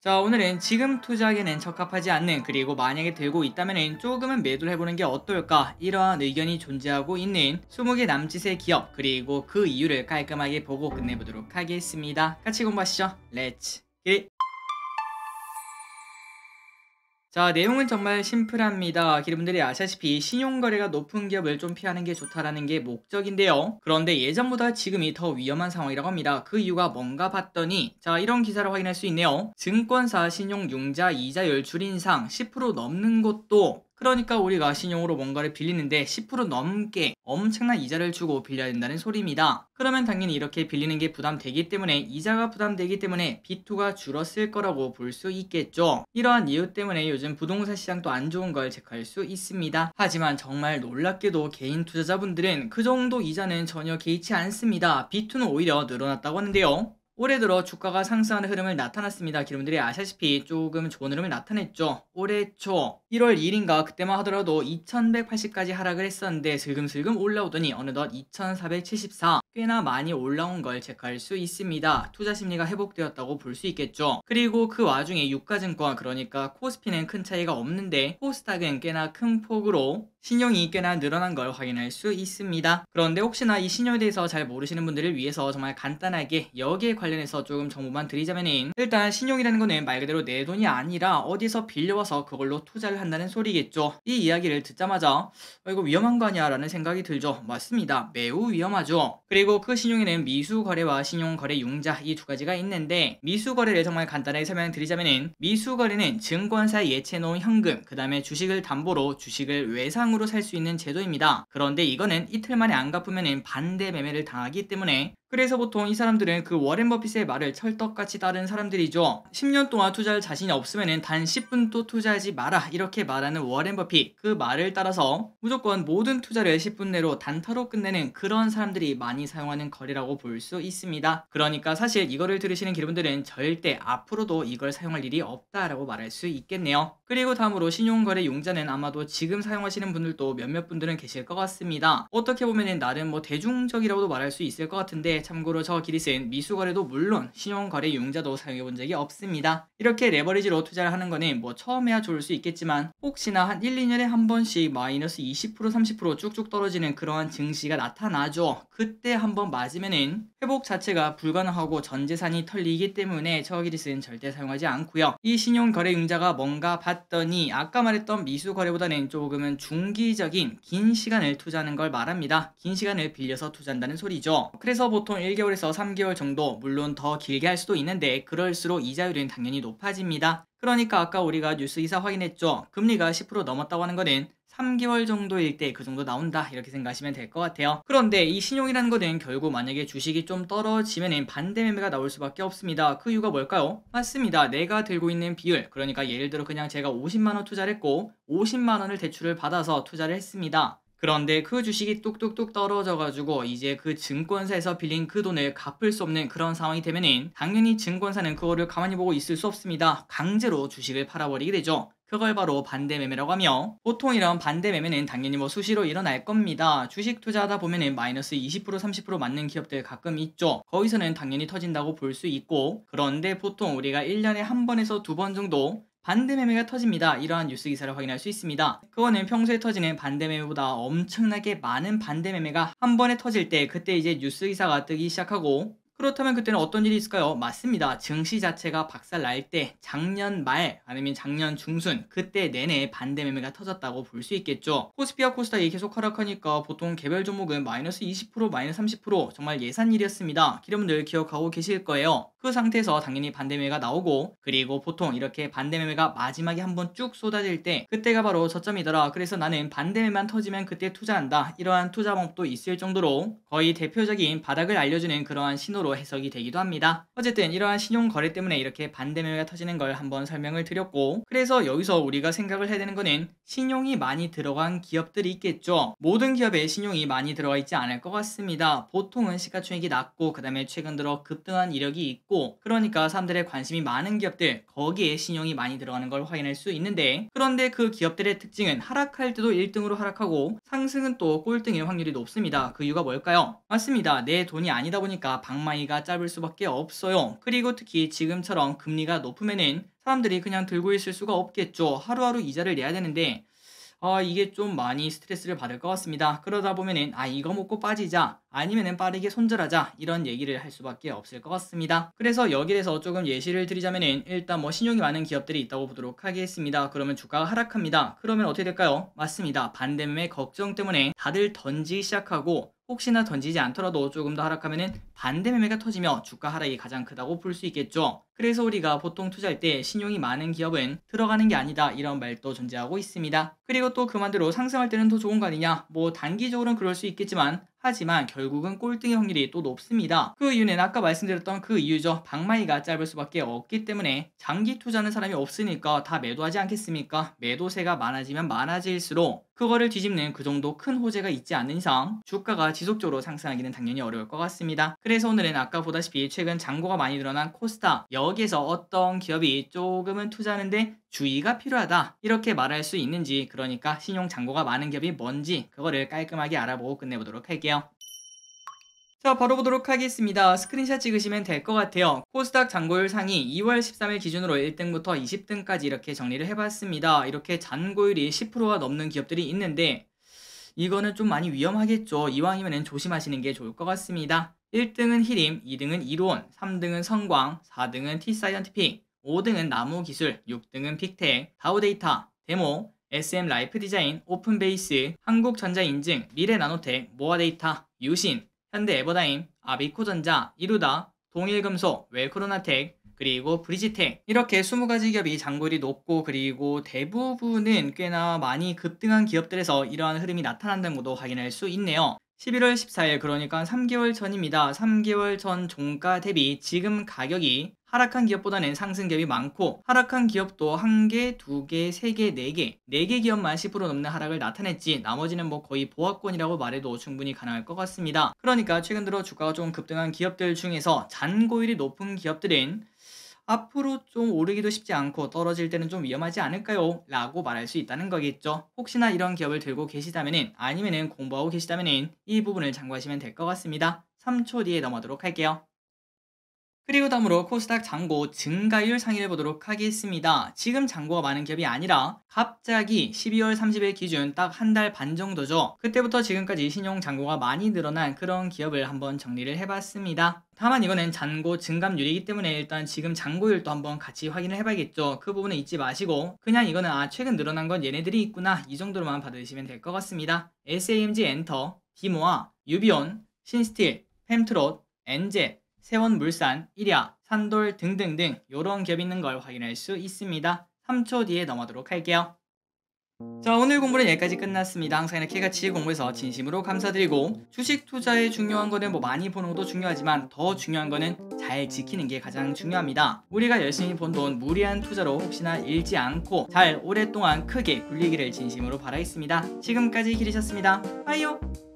자, 오늘은 지금 투자하기에는 적합하지 않는, 그리고 만약에 들고 있다면 조금은 매도를 해보는 게 어떨까, 이러한 의견이 존재하고 있는 20개 남짓의 기업, 그리고 그 이유를 깔끔하게 보고 끝내보도록 하겠습니다. 같이 공부하시죠. 렛츠 기! 자, 내용은 정말 심플합니다. 여러분들이 아시다시피 신용거래가 높은 기업을 좀 피하는 게 좋다라는 게 목적인데요. 그런데 예전보다 지금이 더 위험한 상황이라고 합니다. 그 이유가 뭔가 봤더니, 자, 이런 기사를 확인할 수 있네요. 증권사 신용융자 이자율 줄인상 10% 넘는 것도, 그러니까 우리가 신용으로 뭔가를 빌리는데 10% 넘게 엄청난 이자를 주고 빌려야 된다는 소리입니다. 그러면 당연히 이렇게 빌리는 게 부담되기 때문에, 이자가 부담되기 때문에 B2가 줄었을 거라고 볼 수 있겠죠. 이러한 이유 때문에 요즘 부동산 시장도 안 좋은 걸 체크할 수 있습니다. 하지만 정말 놀랍게도 개인 투자자분들은 그 정도 이자는 전혀 개의치 않습니다. B2는 오히려 늘어났다고 하는데요. 올해 들어 주가가 상승하는 흐름을 나타났습니다. 여러분들이 아시다시피 조금 좋은 흐름을 나타냈죠. 올해 초 1월 2일인가 그때만 하더라도 2180까지 하락을 했었는데 슬금슬금 올라오더니 어느덧 2474, 꽤나 많이 올라온 걸 체크할 수 있습니다. 투자 심리가 회복되었다고 볼 수 있겠죠. 그리고 그 와중에 유가증권, 그러니까 코스피는 큰 차이가 없는데 코스닥은 꽤나 큰 폭으로 신용이 꽤나 늘어난 걸 확인할 수 있습니다. 그런데 혹시나 이 신용에 대해서 잘 모르시는 분들을 위해서 정말 간단하게 여기에 관련해서 조금 정보만 드리자면은, 일단 신용이라는 거는 말 그대로 내 돈이 아니라 어디서 빌려와서 그걸로 투자를 한다는 소리겠죠. 이 이야기를 듣자마자 이거 위험한 거 아니야 라는 생각이 들죠. 맞습니다. 매우 위험하죠. 그리고 그 신용에는 미수거래와 신용거래융자 이 두 가지가 있는데, 미수거래를 정말 간단하게 설명드리자면은, 미수거래는 증권사에 예치해놓은 현금, 그 다음에 주식을 담보로 주식을 외상으로 살 수 있는 제도입니다. 그런데 이거는 이틀 만에 안 갚으면 반대 매매를 당하기 때문에, 그래서 보통 이 사람들은 그 워렌 버핏의 말을 철떡같이 따른 사람들이죠. 10년 동안 투자할 자신이 없으면 단 10분도 투자하지 마라, 이렇게 말하는 워렌 버핏, 그 말을 따라서 무조건 모든 투자를 10분 내로 단타로 끝내는 그런 사람들이 많이 사용하는 거래라고 볼 수 있습니다. 그러니까 사실 이거를 들으시는 여러분들은 절대 앞으로도 이걸 사용할 일이 없다라고 말할 수 있겠네요. 그리고 다음으로 신용거래융자는 아마도 지금 사용하시는 분들도 몇몇 분들은 계실 것 같습니다. 어떻게 보면 나름 대중적이라고도 말할 수 있을 것 같은데, 참고로 저 기릿은 미수거래도 물론 신용거래융자도 사용해본 적이 없습니다. 이렇게 레버리지로 투자를 하는 거는 처음에야 좋을 수 있겠지만, 혹시나 한 1, 2년에 한 번씩 마이너스 20% 30% 쭉쭉 떨어지는 그러한 증시가 나타나죠. 그때 한번 맞으면은 회복 자체가 불가능하고 전 재산이 털리기 때문에 저 기릿은 절대 사용하지 않고요. 이 신용거래융자가 뭔가 봤더니 아까 말했던 미수거래보다는 조금은 중기적인 긴 시간을 투자하는 걸 말합니다. 긴 시간을 빌려서 투자한다는 소리죠. 그래서 보통 1개월에서 3개월 정도, 물론 더 길게 할 수도 있는데 그럴수록 이자율은 당연히 높아집니다. 그러니까 아까 우리가 뉴스 기사 확인했죠. 금리가 10% 넘었다고 하는 거는 3개월 정도일 때 그 정도 나온다, 이렇게 생각하시면 될 것 같아요. 그런데 이 신용이라는 거는 결국 만약에 주식이 좀 떨어지면 반대 매매가 나올 수밖에 없습니다. 그 이유가 뭘까요? 맞습니다. 내가 들고 있는 비율, 그러니까 예를 들어 그냥 제가 50만원 투자를 했고 50만원을 대출을 받아서 투자를 했습니다. 그런데 그 주식이 뚝뚝뚝 떨어져가지고 이제 그 증권사에서 빌린 그 돈을 갚을 수 없는 그런 상황이 되면은, 당연히 증권사는 그거를 가만히 보고 있을 수 없습니다. 강제로 주식을 팔아버리게 되죠. 그걸 바로 반대 매매라고 하며, 보통 이런 반대 매매는 당연히 수시로 일어날 겁니다. 주식 투자하다 보면은 마이너스 20% 30% 맞는 기업들 가끔 있죠. 거기서는 당연히 터진다고 볼 수 있고, 그런데 보통 우리가 1년에 한 번에서 두 번 정도 반대 매매가 터집니다. 이러한 뉴스 기사를 확인할 수 있습니다. 그거는 평소에 터지는 반대 매매보다 엄청나게 많은 반대 매매가 한 번에 터질 때, 그때 이제 뉴스 기사가 뜨기 시작하고, 그렇다면 그때는 어떤 일이 있을까요? 맞습니다. 증시 자체가 박살날 때, 작년 말 아니면 작년 중순, 그때 내내 반대 매매가 터졌다고 볼 수 있겠죠. 코스피와 코스닥이 계속 하락하니까 보통 개별 종목은 마이너스 20% 마이너스 30% 정말 예산일이었습니다. 여러분들 기억하고 계실 거예요. 그 상태에서 당연히 반대 매매가 나오고, 그리고 보통 이렇게 반대 매매가 마지막에 한번 쭉 쏟아질 때 그때가 바로 저점이더라, 그래서 나는 반대 매매만 터지면 그때 투자한다, 이러한 투자 방법도 있을 정도로 거의 대표적인 바닥을 알려주는 그러한 신호로 해석이 되기도 합니다. 어쨌든 이러한 신용 거래 때문에 이렇게 반대 매매가 터지는 걸 한번 설명을 드렸고, 그래서 여기서 우리가 생각을 해야 되는 거는 신용이 많이 들어간 기업들이 있겠죠. 모든 기업에 신용이 많이 들어가 있지 않을 것 같습니다. 보통은 시가총액이 낮고, 그 다음에 최근 들어 급등한 이력이 있고, 그러니까 사람들의 관심이 많은 기업들, 거기에 신용이 많이 들어가는 걸 확인할 수 있는데, 그런데 그 기업들의 특징은 하락할 때도 1등으로 하락하고 상승은 또 꼴등일 확률이 높습니다. 그 이유가 뭘까요? 맞습니다. 내 돈이 아니다 보니까 방망이 방망이가 짧을 수밖에 없어요. 그리고 특히 지금처럼 금리가 높으면은 사람들이 그냥 들고 있을 수가 없겠죠. 하루하루 이자를 내야 되는데 이게 좀 많이 스트레스를 받을 것 같습니다. 그러다 보면은 이거 먹고 빠지자 아니면은 빠르게 손절하자 이런 얘기를 할 수밖에 없을 것 같습니다. 그래서 여기에 대해서 조금 예시를 드리자면은 일단 뭐 신용이 많은 기업들이 있다고 보도록 하겠습니다. 그러면 주가가 하락합니다. 그러면 어떻게 될까요? 맞습니다. 반대매 걱정 때문에 다들 던지기 시작하고 혹시나 던지지 않더라도 조금 더 하락하면은 반대 매매가 터지며 주가 하락이 가장 크다고 볼 수 있겠죠. 그래서 우리가 보통 투자할 때 신용이 많은 기업은 들어가는 게 아니다 이런 말도 존재하고 있습니다. 그리고 또 그만대로 상승할 때는 더 좋은 거 아니냐? 뭐 단기적으로는 그럴 수 있겠지만 하지만 결국은 꼴등의 확률이 또 높습니다. 그 이유는 아까 말씀드렸던 그 이유죠. 방망이가 짧을 수밖에 없기 때문에 장기 투자하는 사람이 없으니까 다 매도하지 않겠습니까? 매도세가 많아지면 많아질수록 그거를 뒤집는 그 정도 큰 호재가 있지 않는 이상 주가가 지속적으로 상승하기는 당연히 어려울 것 같습니다. 그래서 오늘은 아까 보다시피 최근 잔고가 많이 늘어난 코스닥 여기에서 어떤 기업이 조금은 투자하는데 주의가 필요하다 이렇게 말할 수 있는지, 그러니까 신용 잔고가 많은 기업이 뭔지 그거를 깔끔하게 알아보고 끝내보도록 할게요. 자, 바로 보도록 하겠습니다. 스크린샷 찍으시면 될 것 같아요. 코스닥 잔고율 상위 2월 13일 기준으로 1등부터 20등까지 이렇게 정리를 해봤습니다. 이렇게 잔고율이 10%가 넘는 기업들이 있는데 이거는 좀 많이 위험하겠죠. 이왕이면 조심하시는 게 좋을 것 같습니다. 1등은 히림, 2등은 이로온, 3등은 성광, 4등은 T사이언티픽, 5등은 나무기술, 6등은 픽텍, 다우데이터, 데모, SM라이프디자인, 오픈베이스, 한국전자인증, 미래나노텍, 모아데이터, 유신, 현대에버다임, 아비코전자, 이루다, 동일금속, 웰코로나텍, 그리고 브리지텍 이렇게 20가지 기업이 잔고율이 높고 그리고 대부분은 꽤나 많이 급등한 기업들에서 이러한 흐름이 나타난다는 것도 확인할 수 있네요. 11월 14일 그러니까 3개월 전입니다. 3개월 전 종가 대비 지금 가격이 하락한 기업보다는 상승 기업이 많고 하락한 기업도 1개, 2개, 3개, 4개 4개 기업만 10% 넘는 하락을 나타냈지 나머지는 뭐 거의 보합권이라고 말해도 충분히 가능할 것 같습니다. 그러니까 최근 들어 주가가 좀 급등한 기업들 중에서 잔고율이 높은 기업들은 앞으로 좀 오르기도 쉽지 않고 떨어질 때는 좀 위험하지 않을까요? 라고 말할 수 있다는 거겠죠. 혹시나 이런 기업을 들고 계시다면은 아니면은 공부하고 계시다면은 이 부분을 참고하시면 될 것 같습니다. 3초 뒤에 넘어가도록 할게요. 그리고 다음으로 코스닥 잔고 증가율 상위를 보도록 하겠습니다. 지금 잔고가 많은 기업이 아니라 갑자기 12월 30일 기준 딱 한 달 반 정도죠. 그때부터 지금까지 신용 잔고가 많이 늘어난 그런 기업을 한번 정리를 해봤습니다. 다만 이거는 잔고 증감률이기 때문에 일단 지금 잔고율도 한번 같이 확인을 해봐야겠죠. 그 부분은 잊지 마시고 그냥 이거는 최근 늘어난 건 얘네들이 있구나 이 정도로만 받으시면 될 것 같습니다. SAMG 엔터, 디모아, 유비온, 신스틸, 펜트롯, 엔젯, 세원물산, 일야, 산돌 등등등 요런 기업 있는 걸 확인할 수 있습니다. 3초 뒤에 넘어가도록 할게요. 자, 오늘 공부는 여기까지 끝났습니다. 항상 이렇게 같이 공부해서 진심으로 감사드리고 주식 투자에 중요한 거는 뭐 많이 버는 것도 중요하지만 더 중요한 거는 잘 지키는 게 가장 중요합니다. 우리가 열심히 번 돈 무리한 투자로 혹시나 잃지 않고 잘 오랫동안 크게 굴리기를 진심으로 바라겠습니다. 지금까지 기리셨습니다. 빠이요.